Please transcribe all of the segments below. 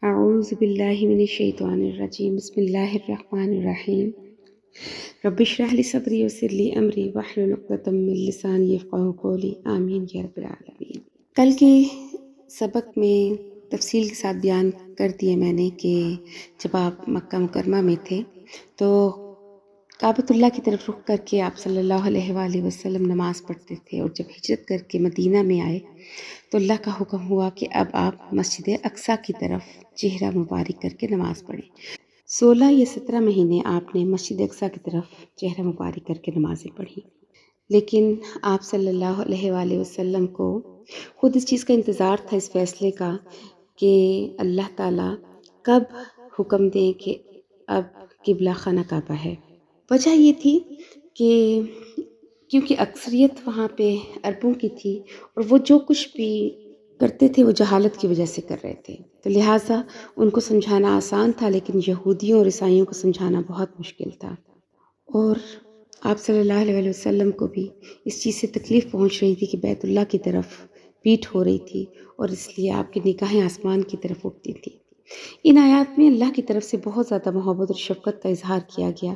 اعوذ باللہ من الشیطان الرجیم بسم اللہ الرحمن الرحیم رب اشرح لی صدری ویسر لی امری واحلل عقدۃ من لسانی یفقہوا قولی آمین یا رب العالمین۔ کل کے سبق میں تفصیل کے ساتھ بیان کر دیا میں نے کہ جب آپ مکہ مکرمہ میں تھے تو کعبۃ اللہ کی طرف رخ کر کے آپ صلی اللہ علیہ وآلہ وسلم نماز پڑھتے تھے، اور جب ہجرت کر کے مدینہ میں آئے تو اللہ کا حکم ہوا کہ اب آپ مسجد اقصیٰ کی طرف چہرہ مبارک کر کے نماز پڑھیں۔ 16 یا 17 مہینے آپ نے مسجد اقصیٰ کی طرف چہرہ مبارک کر کے نمازیں پڑھی، لیکن آپ صلی اللہ علیہ وآلہ وسلم کو خود اس چیز کا انتظار تھا، اس فیصلے کا کہ اللہ تعالیٰ کب حکم دیں کہ اب قبلہ خانہ کعبہ ہے۔ وجہ یہ تھی کہ کیونکہ اکثریت وہاں پہ عربوں کی تھی، اور وہ جو کچھ بھی کرتے تھے وہ جہالت کی وجہ سے کر رہے تھے، تو لہٰذا ان کو سمجھانا آسان تھا، لیکن یہودیوں اور عیسائیوں کو سمجھانا بہت مشکل تھا۔ اور آپ صلی اللہ علیہ وسلم کو بھی اس چیز سے تکلیف پہنچ رہی تھی کہ بیت اللہ کی طرف پیٹھ ہو رہی تھی، اور اس لیے آپ کی نگاہیں آسمان کی طرف اٹھتی تھی۔ ان آیات میں اللہ کی طرف سے بہت زیادہ محبت اور شفقت کا اظہار کیا گیا۔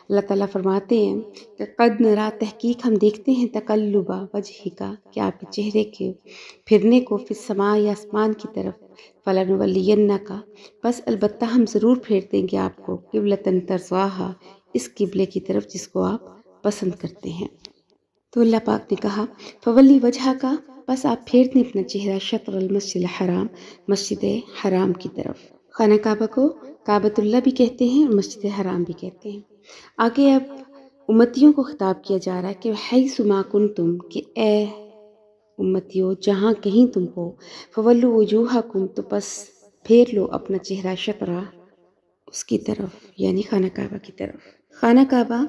اللہ تعالیٰ فرماتے ہیں کہ قد نرا، تحقیق ہم دیکھتے ہیں، تقلب وجہک، کہ آپ کے چہرے کے پھرنے کو، فی السماء، آسمان کی طرف، فلنولینک، بس البتہ ہم ضرور پھیر دیں گے آپ کو، قبلۃ ترضاھا، اس قبلے کی طرف جس کو آپ پسند کرتے ہیں۔ تو اللہ پاک نے کہا فولی وجہک، بس آپ پھیر دیں اپنا چہرہ، شطر المسجد الحرام، مسجد حرام کی طرف۔ خانہ کعبہ کو کعبۃ اللہ بھی کہتے ہیں اور مسجد حرام بھی کہتے ہیں۔ آگے اب امتیوں کو خطاب کیا جا رہا ہے کہ حیث ما کنتم، کہ اے امتیوں جہاں کہیں تم ہو، فولوا وجوہکم، تو پس پھیر لو اپنا چہرہ، شطرہ، اس کی طرف، یعنی خانہ کعبہ کی طرف۔ خانہ کعبہ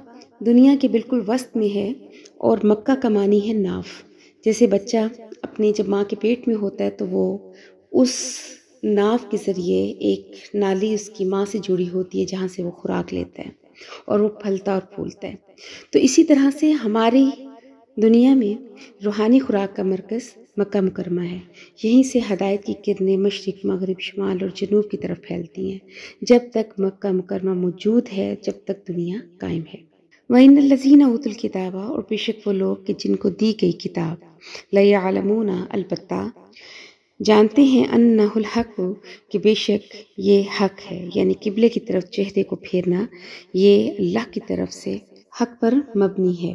دنیا کے بالکل وسط میں ہے، اور مکہ کا معنی ہے ناف۔ جیسے بچہ اپنے جب ماں کے پیٹ میں ہوتا ہے تو وہ اس ناف کے ذریعے ایک نالی اس کی ماں سے جڑی ہوتی ہے جہاں سے وہ خوراک لیتا ہے اور وہ پھلتا اور پھولتا ہے۔ تو اسی طرح سے ہماری دنیا میں روحانی خوراک کا مرکز مکہ مکرمہ ہے، یہیں سے ہدایت کی کرنیں مشرق، مغرب، شمال اور جنوب کی طرف پھیلتی ہیں۔ جب تک مکہ مکرمہ موجود ہے، جب تک دنیا قائم ہے۔ وَإِنَّ الَّذِينَ أُوتُوا الْكِتَابَ، اور بے شک وہ لوگ کہ جن کو دی گئی کتاب، لَيَعْلَمُونَ، البتہ جانتے ہیں، أَنَّهُ الْحَقُّ، کہ بے شک یہ حق ہے، یعنی قبلے کی طرف چہرے کو پھیرنا یہ اللہ کی طرف سے حق پر مبنی ہے۔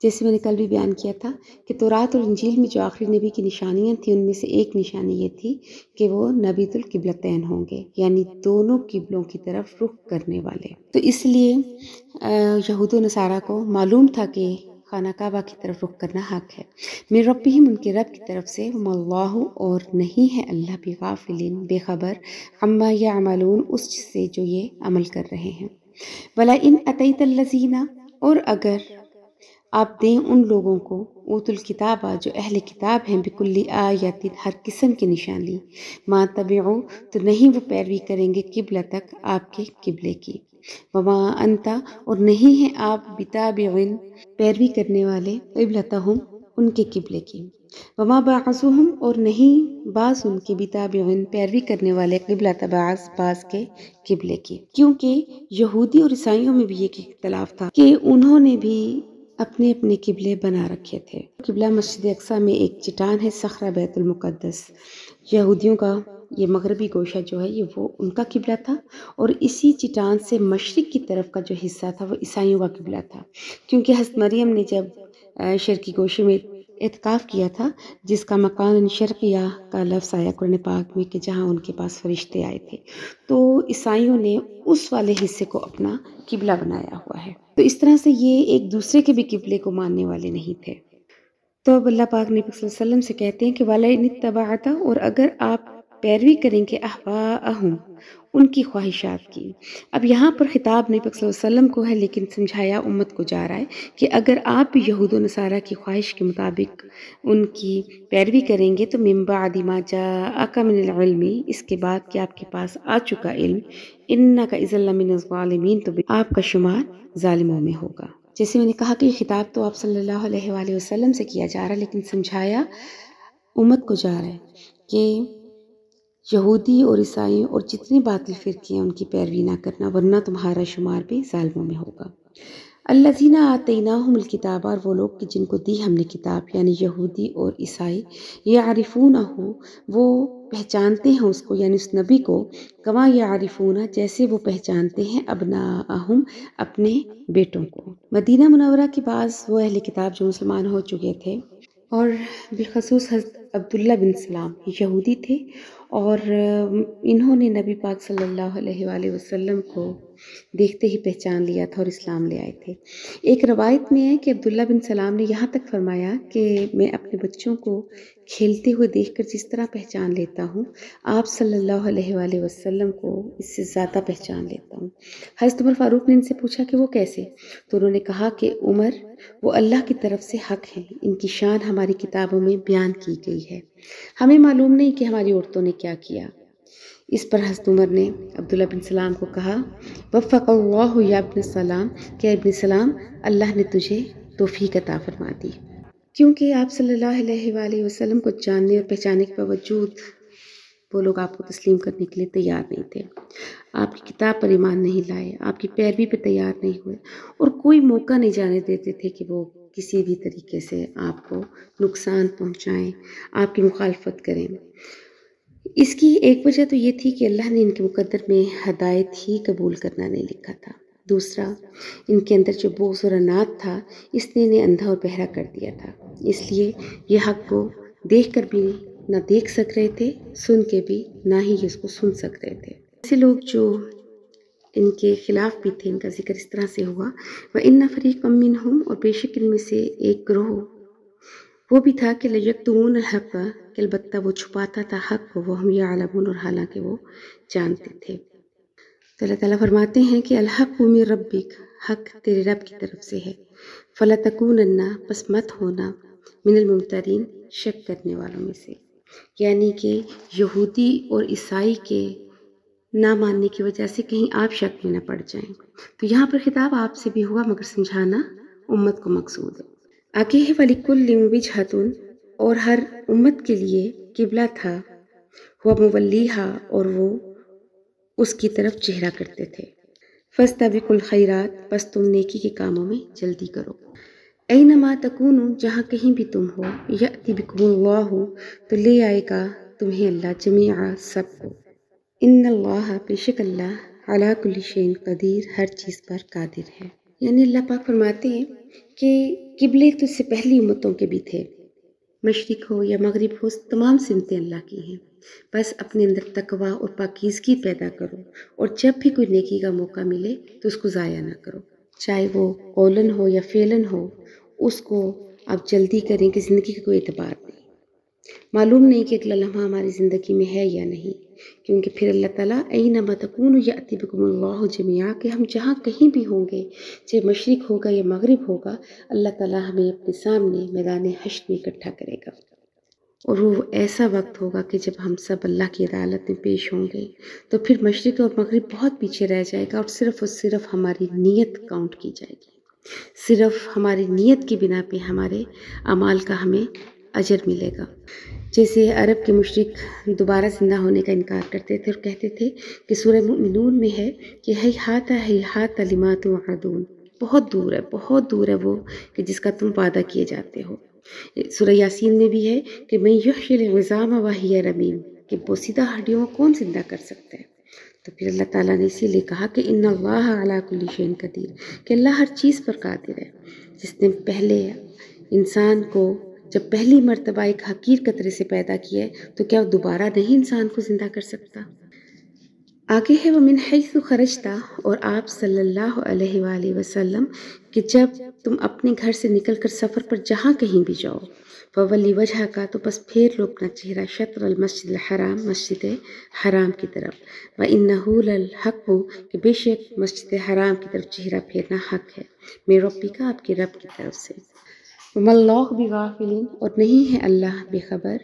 جیسے میں نے کل بھی بیان کیا تھا کہ تورات اور انجیل میں جو آخری نبی کی نشانیاں تھیں، ان میں سے ایک نشانی یہ تھی کہ وہ نبیۃ القبلتین ہوں گے، یعنی دونوں قبلوں کی طرف رخ کرنے والے۔ تو اس لیے یہود و نصارہ کو معلوم تھا کہ خانہ کعبہ کی طرف رخ کرنا حق ہے۔ من ربہم، ان کے رب کی طرف سے، وما اللہ، اور نہیں ہے اللہ بغافل، بے خبر، عما یعملون، اس سے جو یہ عمل کر رہے ہیں۔ وَلَئِنْ أَتَيْتَ الَّذِينَ، اور اگر آپ دیں ان لوگوں کو، اوت الکتاب، جو اہل کتاب ہیں، بکل آیت، ہر قسم کی نشانی، ما تبعوا، تو نہیں وہ پیروی کریں گے، قبلتک، آپ کے قبلے کی، وما انت، اور نہیں ہیں آپ، بتابع، پیروی کرنے والے، قبلتہم، ان کے قبلے کی، وما بعضهم، اور نہیں بعض ان کے، بتابع، پیروی کرنے والے، قبلۃ بعض کے قبلے کی، کیونکہ یہودی اور عیسائیوں میں بھی ایک اختلاف تھا کہ انہوں نے بھی اپنے اپنے قبلے بنا رکھے تھے۔ قبلہ مسجد اقصیٰ میں ایک چٹان ہے، صخرہ بیت المقدس، یہودیوں کا یہ مغربی گوشہ جو ہے یہ وہ ان کا قبلہ تھا، اور اسی چٹان سے مشرق کی طرف کا جو حصہ تھا وہ عیسائیوں کا قبلہ تھا، کیونکہ حضرت مریم نے جب شرقی گوشے میں اعتکاف کیا تھا، جس کا مکان شرقیہ کا لفظ آیا قرآن پاک میں کہ جہاں ان کے پاس فرشتے آئے تھے، تو عیسائیوں نے اس والے حصے کو اپنا قبلہ بنایا ہوا ہے۔ تو اس طرح سے یہ ایک دوسرے کے بھی قبلے کو ماننے والے نہیں تھے۔ تو اب اللہ پاک نبی صلی اللہ علیہ وسلم سے کہتے ہیں کہ وَلَئِنِ اتَّبَعْتَ، اور اگر آپ پیروی کریں گے، اَہْوَاءَهُمْ، ان کی خواہشات کی۔ اب یہاں پر خطاب نبی صلی اللہ علیہ وسلم کو ہے، لیکن سمجھایا امت کو جا رہا ہے کہ اگر آپ بھی یہود و نصارہ کی خواہش کے مطابق ان کی پیروی کریں گے تو مِن بَعْدِ مَا جَاءَكَ مِنَ الْعِلْمِ، اس کے بعد کہ آپ کے پاس آ چکا علم، إِنَّكَ إِذًا لَّمِنَ الظَّالِمِينَ، تو آپ کا شمار ظالموں میں ہوگا۔ جیسے میں نے کہا کہ یہ خطاب تو آپ صلی اللہ علیہ وآلہ وسلم سے کیا جا رہا ہے، لیکن سمجھایا امت کو جا رہا ہے کہ یہودی اور عیسائیوں اور جتنے باطل فرقے ہیں ان کی پیروی نہ کرنا، ورنہ تمہارا شمار بھی ظالموں میں ہوگا۔ الذین آتیناہم الکتاب، اور وہ لوگ کہ جن کو دی ہم نے کتاب، یعنی یہودی اور عیسائی، یعرفونہ، وہ پہچانتے ہیں اس کو، یعنی اس نبی کو، کما یعرفون، جیسے وہ پہچانتے ہیں ابناءہم، اپنے بیٹوں کو۔ مدینہ منورہ کے بعض وہ اہل کتاب جو مسلمان ہو چکے تھے، اور بالخصوص حضرت عبداللہ بن سلام یہودی تھے، اور انہوں نے نبی پاک صلی اللہ علیہ وآلہ وسلم کو دیکھتے ہی پہچان لیا تھا اور اسلام لے آئے تھے۔ ایک روایت میں ہے کہ عبداللہ بن سلام نے یہاں تک فرمایا کہ میں اپنے بچوں کو کھیلتے ہوئے دیکھ کر جس طرح پہچان لیتا ہوں، آپ صلی اللہ علیہ وآلہ وسلم کو اس سے زیادہ پہچان لیتا ہوں۔ حضرت عمر فاروق نے ان سے پوچھا کہ وہ کیسے؟ تو انہوں نے کہا کہ عمر، وہ اللہ کی طرف سے حق ہیں، ان کی شان ہماری کتابوں میں بیان کی گئی ہے، ہمیں معلوم نہیں کہ ہماری عورتوں نے کیا کیا۔ اس پر حضرت عمر نے عبداللہ بن سلام کو کہا، وفق اللہ یا ابن سلام، کہ ابن سلام، اللہ نے تجھے توفیق عطا فرما دی، کیونکہ آپ صلی اللہ علیہ وآلہ وسلم کو جاننے اور پہچاننے کے باوجود وہ لوگ آپ کو تسلیم کرنے کے لیے تیار نہیں تھے، آپ کی کتاب پر ایمان نہیں لائے، آپ کی پیروی پہ تیار نہیں ہوئے، اور کوئی موقع نہیں جانے دیتے تھے کہ وہ کسی بھی طریقے سے آپ کو نقصان پہنچائیں، آپ کی مخالفت کریں۔ اس کی ایک وجہ تو یہ تھی کہ اللہ نے ان کے مقدر میں ہدایت ہی قبول کرنا نہیں لکھا تھا۔ دوسرا، ان کے اندر جو بغض اور عناد تھا، اس نے انہیں اندھا اور بہرا کر دیا تھا، اس لیے یہ حق کو دیکھ کر بھی نہ دیکھ سک رہے تھے، سن کے بھی نہ ہی اس کو سن سک رہے تھے۔ ایسے لوگ جو ان کے خلاف بھی تھے، ان کا ذکر اس طرح سے ہوا، وَإِنَّ فَرِيقًا مِّنْهُمْ، اور بے شک ان میں سے ایک گروہ وہ بھی تھا کہ لَيَكْتُمُونَ الْحَقَّ، کہ البتہ وہ چھپاتا تھا حق کو، وَهُمْ يَعْلَمُونَ، اور حالانکہ وہ جانتے تھے۔ تو اللہ تعالیٰ فرماتے ہیں کہ الحق من ربک، حق تیرے رب کی طرف سے ہے، فَلَتَكُونَنَّ، پس مت ہونا، من الممترین، شک کرنے والوں میں سے، یعنی کہ یہودی اور عیسائی کے نہ ماننے کی وجہ سے کہیں آپ شک میں نہ پڑ جائیں۔ تو یہاں پر خطاب آپ سے بھی ہوا، مگر سمجھانا امت کو مقصود ہے۔ آگے ہے وَلِكُلٍّ وِجْهَةٌ، اور ہر امت کے لیے قبلہ تھا، ہوا مولیہا، اور وہ اس کی طرف چہرہ کرتے تھے۔ فَاسْتَبِقُوا الْخَيْرَاتِ، پس تم نیکی کے کاموں میں جلدی کرو۔ اَيْنَمَا تَكُونُوا، جہاں کہیں بھی تم ہو، يَأْتِ بِكُمُ اللَّهُ، تو لے آئے گا تمہیں اللہ، جمیعا، سب کو۔ ان اللہ، بے شک اللہ، علی کل شیء قدیر، ہر چیز پر قادر ہے۔ یعنی اللہ پاک فرماتے ہیں کہ قبلے تو اس سے پہلی امتوں کے بھی تھے، مشرق ہو یا مغرب ہو، تمام سمتیں اللہ کی ہیں، بس اپنے اندر تقوی اور پاکیزگی پیدا کرو، اور جب بھی کوئی نیکی کا موقع ملے تو اس کو ضائع نہ کرو، چاہے وہ قولاً ہو یا فعلاً ہو، اس کو آپ جلدی کریں کہ زندگی کا کوئی اعتبار نہیں، معلوم نہیں کہ اگلا لمحہ ہماری زندگی میں ہے یا نہیں، کیونکہ پھر اللہ تعالیٰ اینما تکونوا یأتی بکم اللہ جمیعا، کہ ہم جہاں کہیں بھی ہوں گے، چاہے مشرق ہوگا یا مغرب ہوگا، اللہ تعالیٰ ہمیں اپنے سامنے میدان حشر میں اکٹھا کرے گا، اور وہ ایسا وقت ہوگا کہ جب ہم سب اللہ کی عدالت میں پیش ہوں گے، تو پھر مشرق اور مغرب بہت پیچھے رہ جائے گا، اور صرف ہماری نیت کاؤنٹ کی جائے گی، صرف ہماری نیت کی بنا پہ ہمارے اعمال کا ہمیں اجر ملے گا۔ جیسے عرب کے مشرک دوبارہ زندہ ہونے کا انکار کرتے تھے اور کہتے تھے کہ سورہ مؤمنون میں ہے کہ ہیہات لما توعدون، بہت دور ہے وہ کہ جس کا تم وعدہ کیے جاتے ہو۔ سورہ یاسین میں بھی ہے کہ من یحیی العظام وہی رمیم، کہ بوسیدہ ہڈیوں کو کون زندہ کر سکتا ہے۔ تو پھر اللہ تعالیٰ نے اسی لیے کہا کہ ان اللہ علی کل شیء قدیر، کہ اللہ ہر چیز پر قادر ہے۔ جس نے پہلے انسان کو جب پہلی مرتبہ ایک حقیر قطرے سے پیدا کیا ہے، تو کیا وہ دوبارہ نہیں انسان کو زندہ کر سکتا؟ آگے ہے وَمِنْ حَيْثُ خَرَجْتَ، اور آپ صلی اللہ علیہ وآلہ وسلم کہ جب تم اپنے گھر سے نکل کر سفر پر جہاں کہیں بھی جاؤ، فَوَلِّ وَجْهَكَ، تو پس پھیر لو اپنا چہرہ، شطر المسجد الحرام، مسجد حرام کی طرف، وَإِنَّهُ لَلْحَقُّ، کہ بے شک مسجد حرام کی طرف چہرہ پھیرنا حق ہے، من ربک، آپ کے رب کی طرف سے، وَمَا اللَّهُ بِغَافِلٍ، اور نہیں ہے اللہ بے خبر،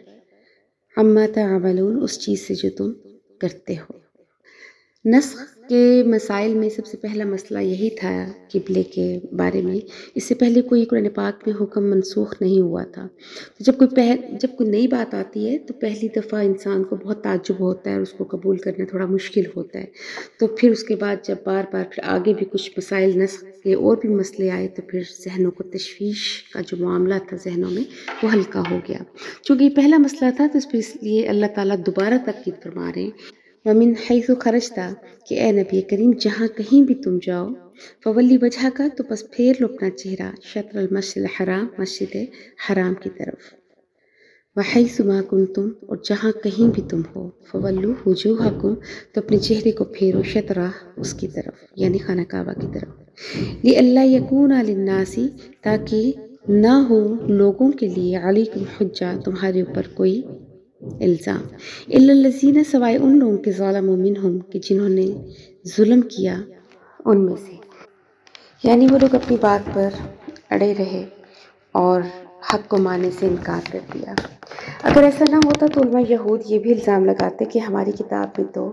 عَمَّا تَعْمَلُونَ، اس چیز سے جو تم کرتے ہو۔ نسخ کے مسائل میں سب سے پہلا مسئلہ یہی تھا قبلے کے بارے میں، اس سے پہلے کوئی قرآن پاک میں حکم منسوخ نہیں ہوا تھا۔ تو جب کوئی نئی بات آتی ہے تو پہلی دفعہ انسان کو بہت تعجب ہوتا ہے اور اس کو قبول کرنا تھوڑا مشکل ہوتا ہے، تو پھر اس کے بعد جب بار بار پھر آگے بھی کچھ مسائل نسخ کے اور بھی مسئلے آئے تو پھر ذہنوں کو تشویش کا جو معاملہ تھا ذہنوں میں وہ ہلکا ہو گیا۔ چونکہ یہ پہلا مسئلہ تھا تو اس لیے اللہ تعالیٰ دوبارہ تاکید فرما رہے ہیں، وَمِنْ حَيْثُ خَرَجْتَ کہ اے نبی کریم جہاں کہیں بھی تم جاؤ، فولی وجہ کا تو بس پھیر لو اپنا چہرہ شطر المسجد الحرام مسجد حرام کی طرف، وَحَيْثُ مَا كُنْتُمْ اور جہاں کہیں بھی تم ہو، فَوَلُّوا وُجُوهَكُمْ تو اپنے چہرے کو پھیرو شطرہ اس کی طرف یعنی خانہ کعبہ کی طرف، لِأَلَّا يَكُونَ لِلنَّاسِ تاکہ نہ ہو لوگوں کے لیے علیکم حجہ تمہارے اوپر کوئی الزام، الا الذین سوائے ان لوگوں کے ظالموا منہم کہ جنہوں نے ظلم کیا ان میں سے، یعنی وہ لوگ اپنی بات پر اڑے رہے اور حق کو ماننے سے انکار کر دیا۔ اگر ایسا نہ ہوتا تو علماء یہود یہ بھی الزام لگاتے کہ ہماری کتاب میں تو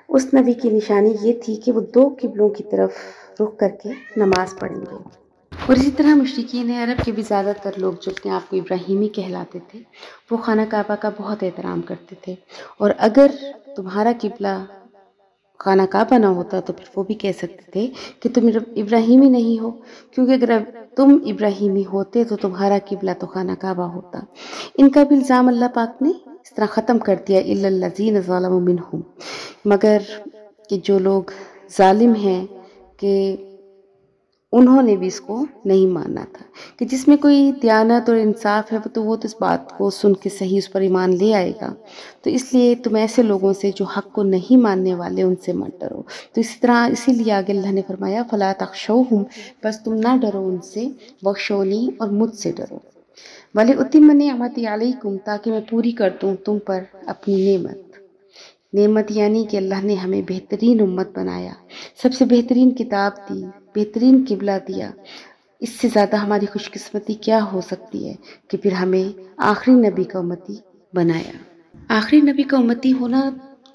اس نبی کی نشانی یہ تھی کہ وہ 2 قبلوں کی طرف رخ کر کے نماز پڑھیں گے، اور اسی طرح مشرکین عرب کے بھی زیادہ تر لوگ جو اپنے آپ کو ابراہیمی کہلاتے تھے وہ خانہ کعبہ کا بہت احترام کرتے تھے، اور اگر تمہارا قبلہ خانہ کعبہ نہ ہوتا تو پھر وہ بھی کہہ سکتے تھے کہ تم ابراہیمی نہیں ہو، کیونکہ اگر تم ابراہیمی ہوتے تو تمہارا قبلہ تو خانہ کعبہ ہوتا۔ ان کا بھی الزام اللہ پاک نے اس طرح ختم کر دیا، الا الذین ظلموا منہم مگر کہ جو لوگ ظالم ہیں کہ انہوں نے بھی اس کو نہیں ماننا تھا، کہ جس میں کوئی دیانت اور انصاف ہے تو وہ تو اس بات کو سن کے صحیح اس پر ایمان لے آئے گا، تو اس لیے تم ایسے لوگوں سے جو حق کو نہیں ماننے والے ان سے مت ڈرو۔ تو اسی لیے آگے اللہ نے فرمایا فلا تخشوہم بس تم نہ ڈرو ان سے، وخشونی اور مجھ سے ڈرو، وَلِأُتِمَّ نِعْمَتِي عَلَيْكُمْ تاکہ میں پوری کر دوں تم پر اپنی نعمت یعنی کہ اللہ نے ہمیں بہترین امت بنایا، سب سے بہترین کتاب دی، بہترین قبلہ دیا، اس سے زیادہ ہماری خوش قسمتی کیا ہو سکتی ہے کہ پھر ہمیں آخری نبی کا امتی بنایا۔ آخری نبی کا امتی ہونا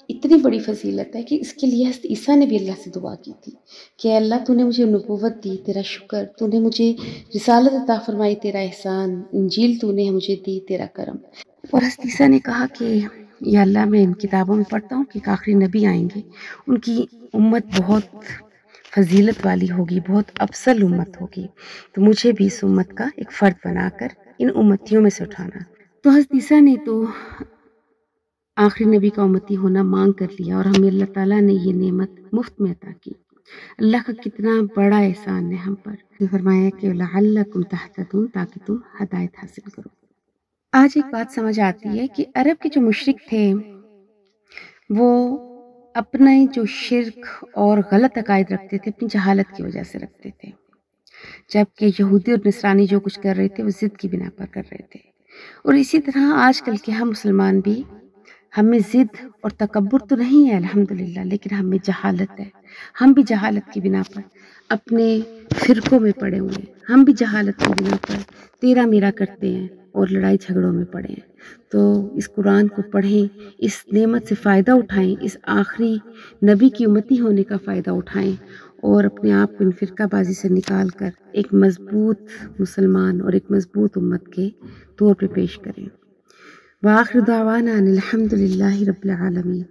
اتنی بڑی فضیلت ہے کہ اس کے لیے حضرت عیسیٰ نے بھی اللہ سے دعا کی تھی کہ اللہ تو نے مجھے نبوت دی، تیرا شکر، تو نے مجھے رسالت عطا فرمائی، تیرا احسان، انجیل تو نے مجھے دی، تیرا کرم۔ اور حضرت عیسیٰ نے کہا کہ یا اللہ میں ان کتابوں میں پڑھتا ہوں کہ ایک آخری نبی آئیں گے، ان کی امت بہت فضیلت والی ہوگی، بہت افضل امت ہوگی، تو مجھے بھی اس امت کا ایک فرد بنا کر ان امتیوں میں سے اٹھانا۔ تو حضرت عیسیٰ نے تو آخری نبی کا امتی ہونا مانگ کر لیا، اور ہمیں اللہ تعالیٰ نے یہ نعمت مفت میں عطا کی۔ اللہ کا کتنا بڑا احسان ہے ہم پر، فرمایا کہ لعلکم تہتدون تاکہ تم ہدایت حاصل کرو۔ آج ایک بات سمجھ آتی ہے کہ عرب کے جو مشرک تھے وہ اپنے جو شرک اور غلط عقائد رکھتے تھے اپنی جہالت کی وجہ سے رکھتے تھے، جبکہ یہودی اور نصرانی جو کچھ کر رہے تھے وہ ضد کی بنا پر کر رہے تھے، اور اسی طرح آج کل کے ہم مسلمان بھی، ہمیں ضد اور تکبر تو نہیں ہے الحمدللہ، لیکن ہمیں جہالت ہے، ہم بھی جہالت کی بنا پر اپنے فرقوں میں پڑے ہوئے ہیں، ہم بھی جہالت کی بنا پر تیرا میرا کرتے ہیں اور لڑائی جھگڑوں میں پڑے ہیں۔ تو اس قرآن کو پڑھیں، اس نعمت سے فائدہ اٹھائیں، اس آخری نبی کی امتی ہونے کا فائدہ اٹھائیں، اور اپنے آپ کو ان فرقہ بازی سے نکال کر ایک مضبوط مسلمان اور ایک مضبوط امت کے طور پہ پیش کریں۔ وآخر دعوانا ان الحمد للہ رب العالمین۔